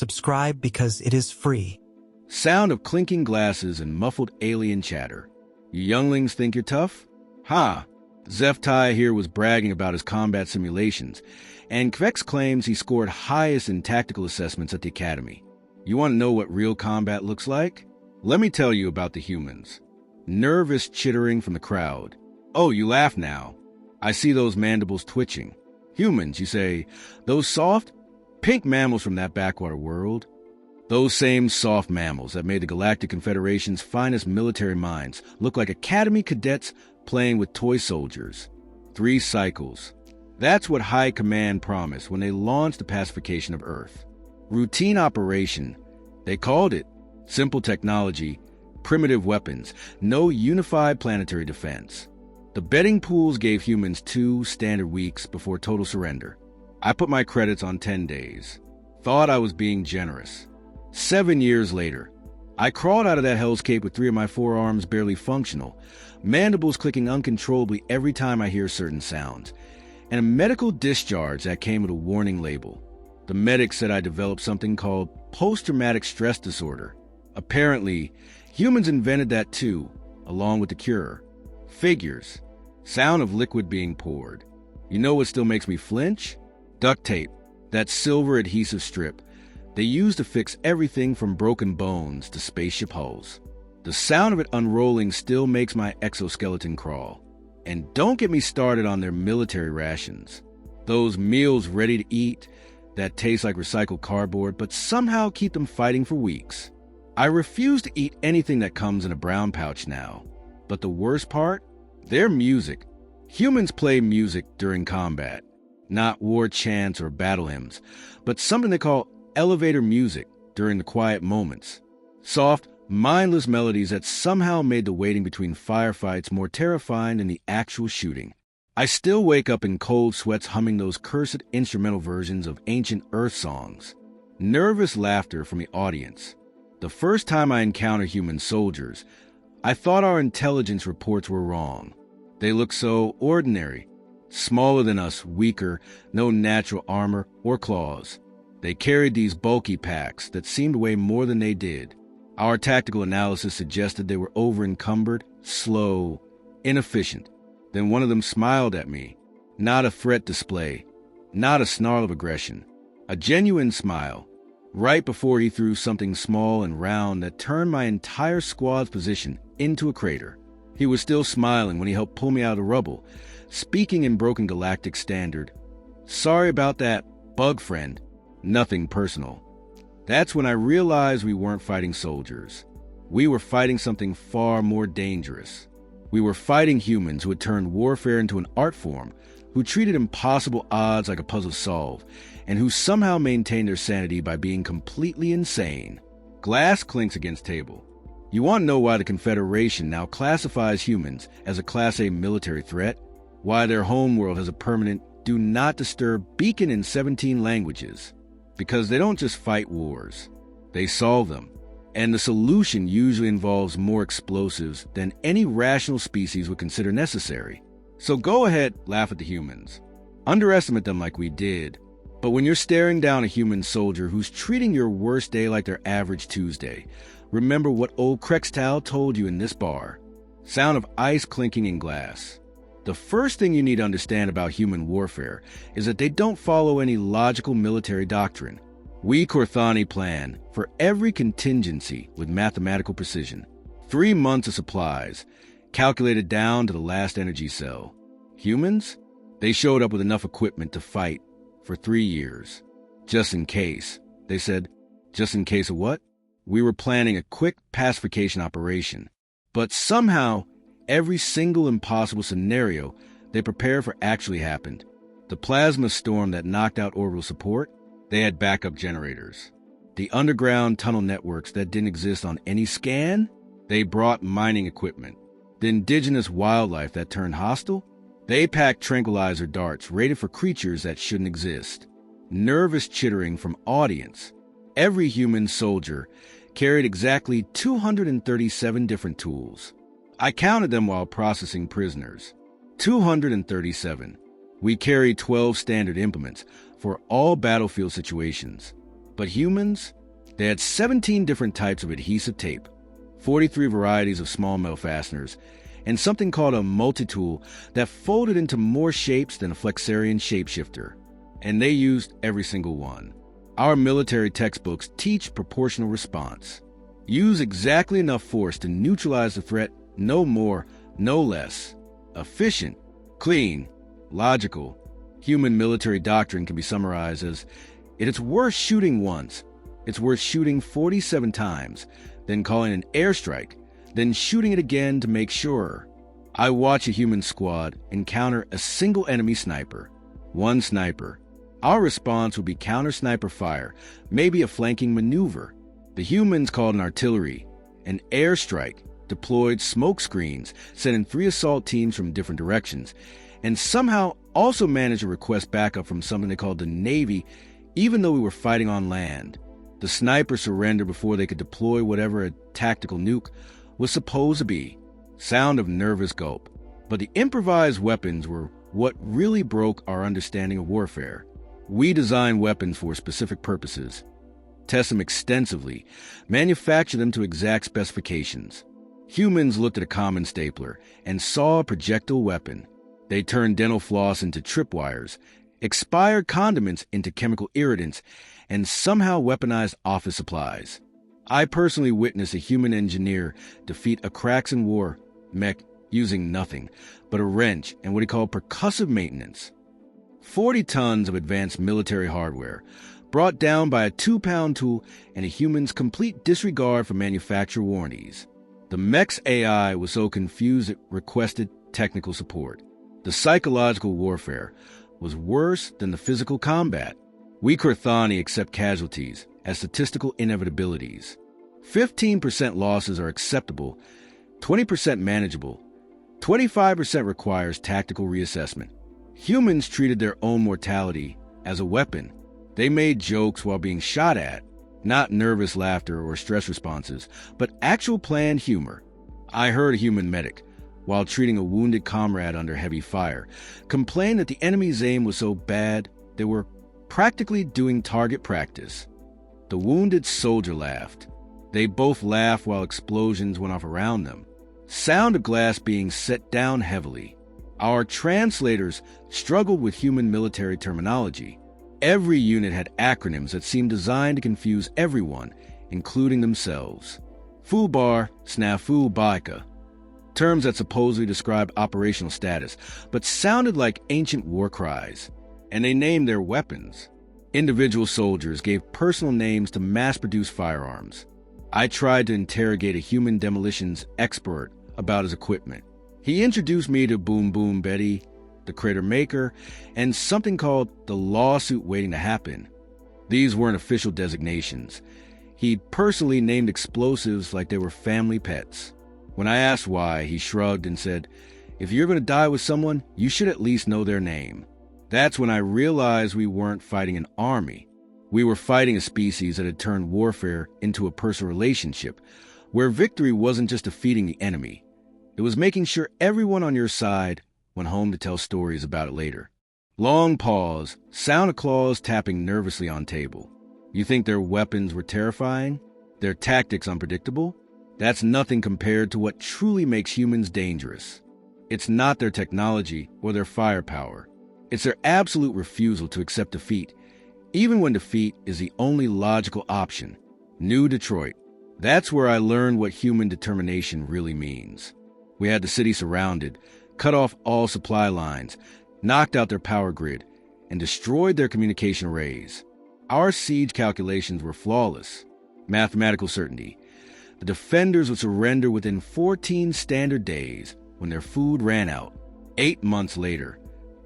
Subscribe because it is free. Sound of clinking glasses and muffled alien chatter. You younglings think you're tough? Ha! Zeftai here was bragging about his combat simulations, and Kvex claims he scored highest in tactical assessments at the Academy. You want to know what real combat looks like? Let me tell you about the humans. Nervous chittering from the crowd. Oh, you laugh now. I see those mandibles twitching. Humans, you say, those soft, pink mammals from that backwater world? Those same soft mammals that made the Galactic Confederation's finest military minds look like Academy cadets playing with toy soldiers. 3 cycles. That's what High Command promised when they launched the pacification of Earth. Routine operation. They called it. Simple technology, primitive weapons, no unified planetary defense. The betting pools gave humans 2 standard weeks before total surrender. I put my credits on 10 days. Thought I was being generous. 7 years later, I crawled out of that hell's cape with 3 of my 4 arms barely functional, mandibles clicking uncontrollably every time I hear certain sounds, and a medical discharge that came with a warning label. The medic said I developed something called post-traumatic stress disorder. Apparently, humans invented that too, along with the cure. Figures. Sound of liquid being poured. You know what still makes me flinch? Duct tape. That silver adhesive strip they use to fix everything from broken bones to spaceship hulls. The sound of it unrolling still makes my exoskeleton crawl. And don't get me started on their military rations. Those meals ready to eat that taste like recycled cardboard but somehow keep them fighting for weeks. I refuse to eat anything that comes in a brown pouch now. But the worst part? Their music. Humans play music during combat. Not war chants or battle hymns, but something they call elevator music during the quiet moments. Soft, mindless melodies that somehow made the waiting between firefights more terrifying than the actual shooting. I still wake up in cold sweats humming those cursed instrumental versions of ancient Earth songs. Nervous laughter from the audience. The first time I encountered human soldiers, I thought our intelligence reports were wrong. They looked so ordinary, smaller than us, weaker, no natural armor or claws. They carried these bulky packs that seemed to weigh more than they did. Our tactical analysis suggested they were over-encumbered, slow, inefficient. Then one of them smiled at me. Not a threat display, not a snarl of aggression. A genuine smile, right before he threw something small and round that turned my entire squad's position into a crater. He was still smiling when he helped pull me out of the rubble, speaking in broken galactic standard. Sorry about that, bug friend. Nothing personal. That's when I realized we weren't fighting soldiers. We were fighting something far more dangerous. We were fighting humans who had turned warfare into an art form, who treated impossible odds like a puzzle to solve, and who somehow maintained their sanity by being completely insane. Glass clinks against table. You want to know why the Confederation now classifies humans as a Class A military threat? Why their homeworld has a permanent do not disturb beacon in 17 languages? Because they don't just fight wars, they solve them. And the solution usually involves more explosives than any rational species would consider necessary. So go ahead, laugh at the humans. Underestimate them like we did. But when you're staring down a human soldier who's treating your worst day like their average Tuesday, remember what old Krextal told you in this bar. Sound of ice clinking in glass. The first thing you need to understand about human warfare is that they don't follow any logical military doctrine. We Korthani plan for every contingency with mathematical precision. 3 months of supplies, calculated down to the last energy cell. Humans? They showed up with enough equipment to fight for 3 years. Just in case. They said, just in case of what? We were planning a quick pacification operation. But somehow, every single impossible scenario they prepared for actually happened. The plasma storm that knocked out orbital support, they had backup generators. The underground tunnel networks that didn't exist on any scan, they brought mining equipment. The indigenous wildlife that turned hostile, they packed tranquilizer darts rated for creatures that shouldn't exist. Nervous chittering from audience. Every human soldier carried exactly 237 different tools. I counted them while processing prisoners. 237. We carried 12 standard implements for all battlefield situations. But humans? They had 17 different types of adhesive tape, 43 varieties of small metal fasteners, and something called a multi-tool that folded into more shapes than a Flexarian shapeshifter. And they used every single one. Our military textbooks teach proportional response. Use exactly enough force to neutralize the threat, no more, no less. Efficient, clean, logical. Human military doctrine can be summarized as, it's worth shooting once, it's worth shooting 47 times, then calling an airstrike, then shooting it again to make sure. I watch a human squad encounter a single enemy sniper. One sniper. Our response would be counter-sniper fire, maybe a flanking maneuver. The humans called an artillery, an airstrike, deployed smoke screens, sending 3 assault teams from different directions, and somehow also managed to request backup from something they called the Navy, even though we were fighting on land. The sniper surrendered before they could deploy whatever a tactical nuke was supposed to be. Sound of nervous gulp. But the improvised weapons were what really broke our understanding of warfare. We design weapons for specific purposes, test them extensively, manufacture them to exact specifications. Humans looked at a common stapler and saw a projectile weapon. They turned dental floss into tripwires, expired condiments into chemical irritants, and somehow weaponized office supplies. I personally witnessed a human engineer defeat a Kraxan war mech using nothing but a wrench and what he called percussive maintenance. 40 tons of advanced military hardware, brought down by a 2-pound tool and a human's complete disregard for manufacturer warranties. The mech's AI was so confused it requested technical support. The psychological warfare was worse than the physical combat. We Kurthani accept casualties as statistical inevitabilities. 15% losses are acceptable, 20% manageable, 25% requires tactical reassessment. Humans treated their own mortality as a weapon. They made jokes while being shot at, not nervous laughter or stress responses, but actual planned humor. I heard a human medic, while treating a wounded comrade under heavy fire, complain that the enemy's aim was so bad they were practically doing target practice. The wounded soldier laughed. They both laughed while explosions went off around them. Sound of glass being set down heavily. Our translators struggled with human military terminology. Every unit had acronyms that seemed designed to confuse everyone, including themselves. FUBAR, snafu, baika. Terms that supposedly described operational status, but sounded like ancient war cries. And they named their weapons. Individual soldiers gave personal names to mass-produce firearms. I tried to interrogate a human demolitions expert about his equipment. He introduced me to Boom Boom Betty, the Critter Maker, and something called the Lawsuit Waiting to Happen. These weren't official designations. He personally named explosives like they were family pets. When I asked why, he shrugged and said, "If you're going to die with someone, you should at least know their name." That's when I realized we weren't fighting an army. We were fighting a species that had turned warfare into a personal relationship, where victory wasn't just defeating the enemy. It was making sure everyone on your side went home to tell stories about it later. Long pause, sound of claws tapping nervously on table. You think their weapons were terrifying? Their tactics unpredictable? That's nothing compared to what truly makes humans dangerous. It's not their technology or their firepower. It's their absolute refusal to accept defeat, even when defeat is the only logical option. New Detroit. That's where I learned what human determination really means. We had the city surrounded, cut off all supply lines, knocked out their power grid, and destroyed their communication arrays. Our siege calculations were flawless. Mathematical certainty. The defenders would surrender within 14 standard days when their food ran out. 8 months later,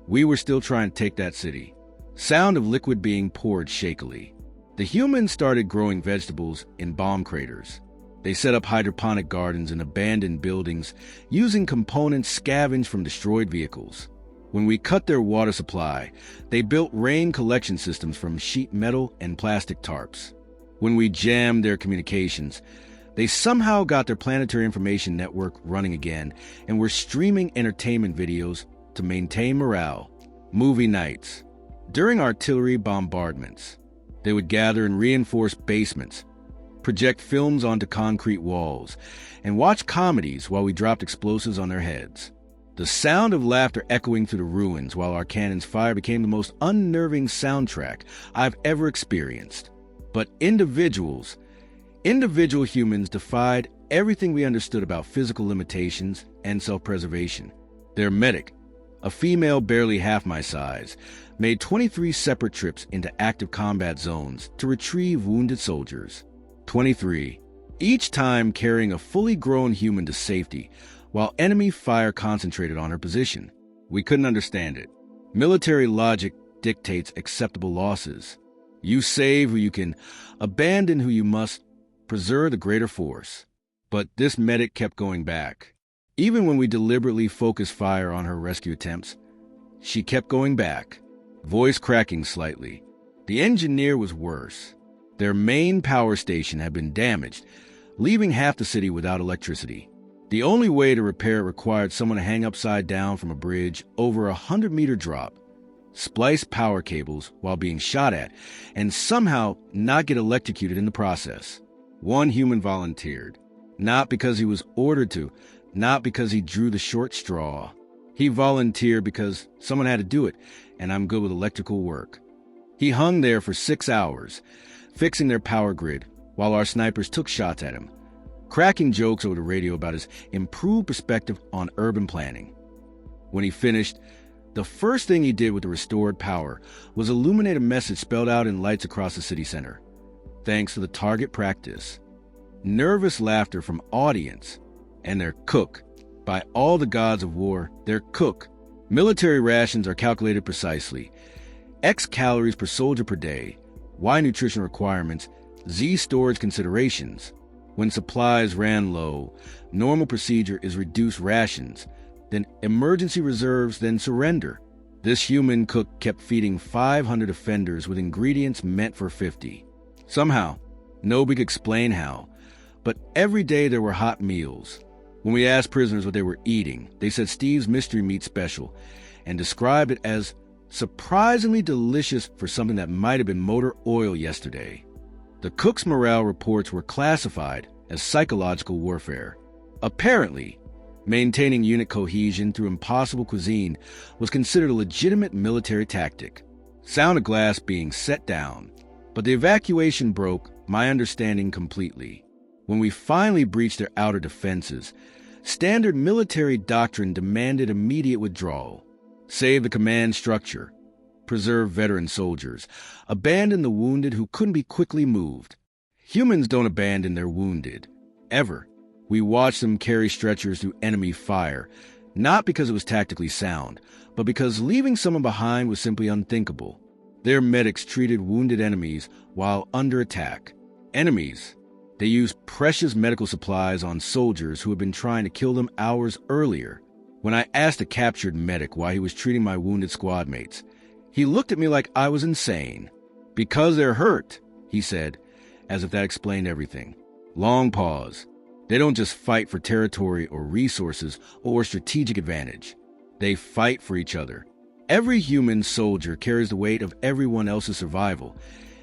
we were still trying to take that city. Sound of liquid being poured shakily. The humans started growing vegetables in bomb craters. They set up hydroponic gardens in abandoned buildings using components scavenged from destroyed vehicles. When we cut their water supply, they built rain collection systems from sheet metal and plastic tarps. When we jammed their communications, they somehow got their planetary information network running again and were streaming entertainment videos to maintain morale. Movie nights. During artillery bombardments, They would gather in reinforced basements, project films onto concrete walls, and watch comedies while we dropped explosives on their heads. The sound of laughter echoing through the ruins while our cannons fire became the most unnerving soundtrack I've ever experienced. But individual humans defied everything we understood about physical limitations and self-preservation. Their medic, a female barely half my size, made 23 separate trips into active combat zones to retrieve wounded soldiers. 23. Each time carrying a fully grown human to safety, while enemy fire concentrated on her position. We couldn't understand it. Military logic dictates acceptable losses. You save who you can, abandon who you must, preserve the greater force. But this medic kept going back. Even when we deliberately focused fire on her rescue attempts, she kept going back, voice cracking slightly. The engineer was worse. Their main power station had been damaged, leaving half the city without electricity. The only way to repair it required someone to hang upside down from a bridge over a 100-meter drop, splice power cables while being shot at, and somehow not get electrocuted in the process. One human volunteered, not because he was ordered to, not because he drew the short straw. He volunteered because someone had to do it, and I'm good with electrical work. He hung there for 6 hours, fixing their power grid, while our snipers took shots at him, cracking jokes over the radio about his improved perspective on urban planning. When he finished, the first thing he did with the restored power was illuminate a message spelled out in lights across the city center. Thanks to the target practice. Nervous laughter from audience and their cook. By all the gods of war, their cook. Military rations are calculated precisely. X calories per soldier per day, Y nutrition requirements, Z storage considerations. When supplies ran low, normal procedure is reduce rations, then emergency reserves, then surrender. This human cook kept feeding 500 offenders with ingredients meant for 50. Somehow, nobody could explain how, but every day there were hot meals. When we asked prisoners what they were eating, they said Steve's mystery meat special and described it as surprisingly delicious for something that might have been motor oil yesterday. The cook's morale reports were classified as psychological warfare. Apparently, maintaining unit cohesion through impossible cuisine was considered a legitimate military tactic. Sound of glass being set down, but the evacuation broke my understanding completely. When we finally breached their outer defenses, standard military doctrine demanded immediate withdrawal. Save the command structure, preserve veteran soldiers, abandon the wounded who couldn't be quickly moved. Humans don't abandon their wounded, ever. We watched them carry stretchers through enemy fire, not because it was tactically sound, but because leaving someone behind was simply unthinkable. Their medics treated wounded enemies while under attack. Enemies. They used precious medical supplies on soldiers who had been trying to kill them hours earlier. When I asked a captured medic why he was treating my wounded squad mates, he looked at me like I was insane. Because they're hurt, he said, as if that explained everything. Long pause. They don't just fight for territory or resources or strategic advantage. They fight for each other. Every human soldier carries the weight of everyone else's survival,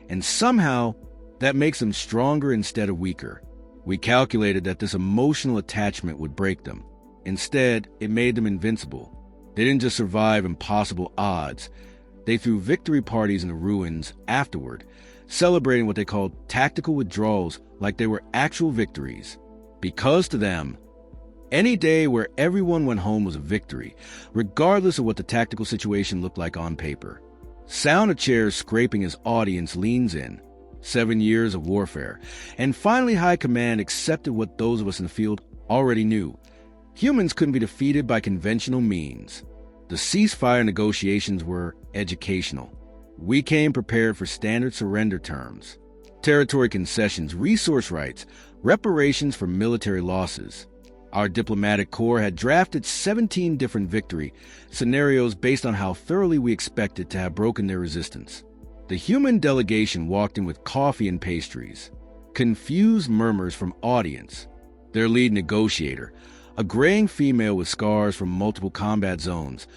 and somehow that makes them stronger instead of weaker. We calculated that this emotional attachment would break them. Instead, it made them invincible. They didn't just survive impossible odds. They threw victory parties in the ruins afterward, celebrating what they called tactical withdrawals like they were actual victories. Because to them, any day where everyone went home was a victory, regardless of what the tactical situation looked like on paper. Sound of chairs scraping as audience leans in. 7 years of warfare. And finally High Command accepted what those of us in the field already knew. Humans couldn't be defeated by conventional means. The ceasefire negotiations were educational. We came prepared for standard surrender terms, territory concessions, resource rights, reparations for military losses. Our diplomatic corps had drafted 17 different victory scenarios based on how thoroughly we expected to have broken their resistance. The human delegation walked in with coffee and pastries. Confused murmurs from audience. Their lead negotiator, a graying female with scars from multiple combat zones,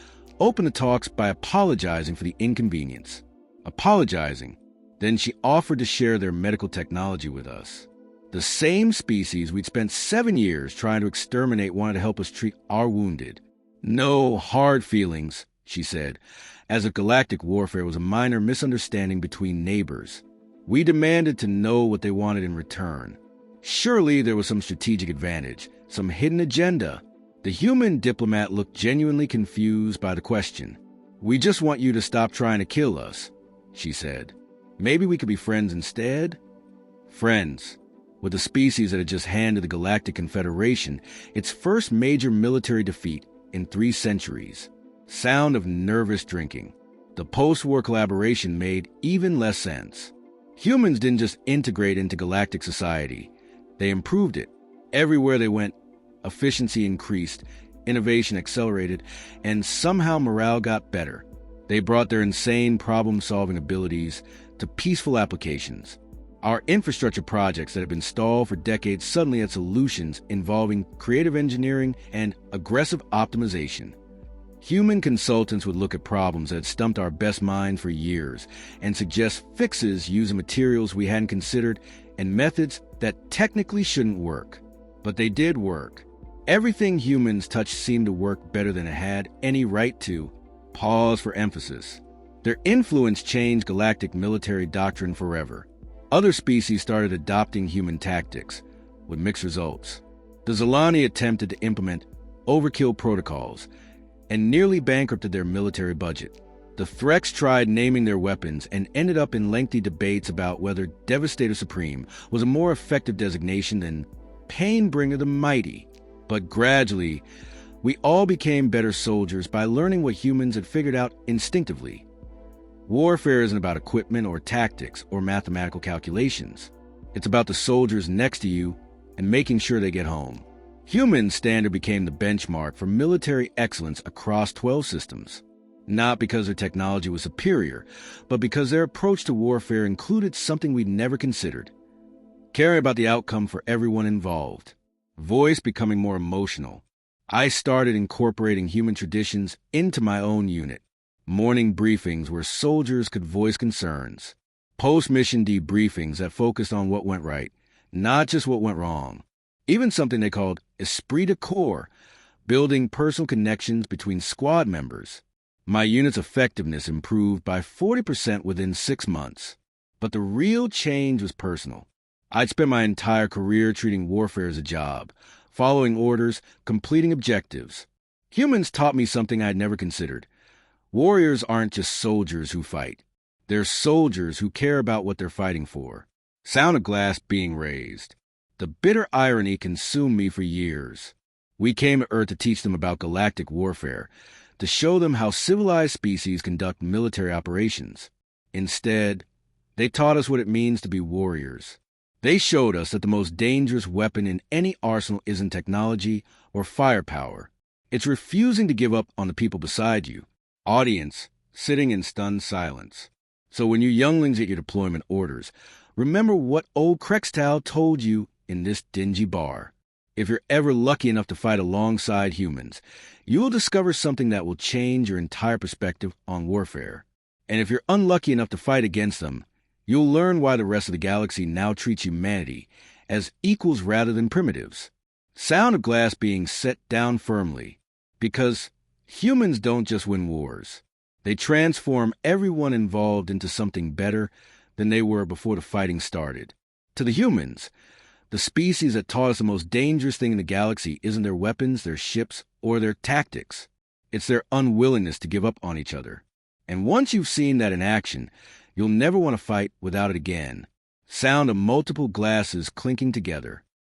opened the talks by apologizing for the inconvenience. Apologizing, Then she offered to share their medical technology with us. The same species we'd spent 7 years trying to exterminate wanted to help us treat our wounded. No hard feelings, she said, as if galactic warfare was a minor misunderstanding between neighbors. We demanded to know what they wanted in return. Surely there was some strategic advantage, some hidden agenda. The human diplomat looked genuinely confused by the question. We just want you to stop trying to kill us, she said. Maybe we could be friends instead? Friends, with a species that had just handed the Galactic Confederation its first major military defeat in 3 centuries. Sound of nervous drinking. The post-war collaboration made even less sense. Humans didn't just integrate into galactic society. They improved it. Everywhere they went, efficiency increased, innovation accelerated, and somehow morale got better. They brought their insane problem-solving abilities to peaceful applications. Our infrastructure projects that had been stalled for decades suddenly had solutions involving creative engineering and aggressive optimization. Human consultants would look at problems that had stumped our best minds for years and suggest fixes using materials we hadn't considered and methods that technically shouldn't work. But they did work. Everything humans touched seemed to work better than it had any right to. Pause for emphasis. Their influence changed galactic military doctrine forever. Other species started adopting human tactics, with mixed results. The Zilani attempted to implement overkill protocols and nearly bankrupted their military budget. The Threks tried naming their weapons and ended up in lengthy debates about whether Devastator Supreme was a more effective designation than Painbringer the Mighty. But gradually, we all became better soldiers by learning what humans had figured out instinctively. Warfare isn't about equipment or tactics or mathematical calculations. It's about the soldiers next to you and making sure they get home. Human standard became the benchmark for military excellence across 12 systems. Not because their technology was superior, but because their approach to warfare included something we'd never considered: caring about the outcome for everyone involved. Voice becoming more emotional. I started incorporating human traditions into my own unit. Morning briefings where soldiers could voice concerns. Post-mission debriefings that focused on what went right, not just what went wrong. Even something they called esprit de corps, building personal connections between squad members. My unit's effectiveness improved by 40% within 6 months. But the real change was personal. I'd spent my entire career treating warfare as a job, following orders, completing objectives. Humans taught me something I'd never considered. Warriors aren't just soldiers who fight. They're soldiers who care about what they're fighting for. Sound of glass being raised. The bitter irony consumed me for years. We came to Earth to teach them about galactic warfare, to show them how civilized species conduct military operations. Instead, they taught us what it means to be warriors. They showed us that the most dangerous weapon in any arsenal isn't technology or firepower. It's refusing to give up on the people beside you. Audience, sitting in stunned silence. So when you younglings get your deployment orders, remember what old Krextal told you in this dingy bar. If you're ever lucky enough to fight alongside humans, you will discover something that will change your entire perspective on warfare. And if you're unlucky enough to fight against them, you'll learn why the rest of the galaxy now treats humanity as equals rather than primitives. Sound of glass being set down firmly. Because humans don't just win wars. They transform everyone involved into something better than they were before the fighting started. To the humans, the species that taught us the most dangerous thing in the galaxy isn't their weapons, their ships, or their tactics. It's their unwillingness to give up on each other. And once you've seen that in action, you'll never want to fight without it again. Sound of multiple glasses clinking together.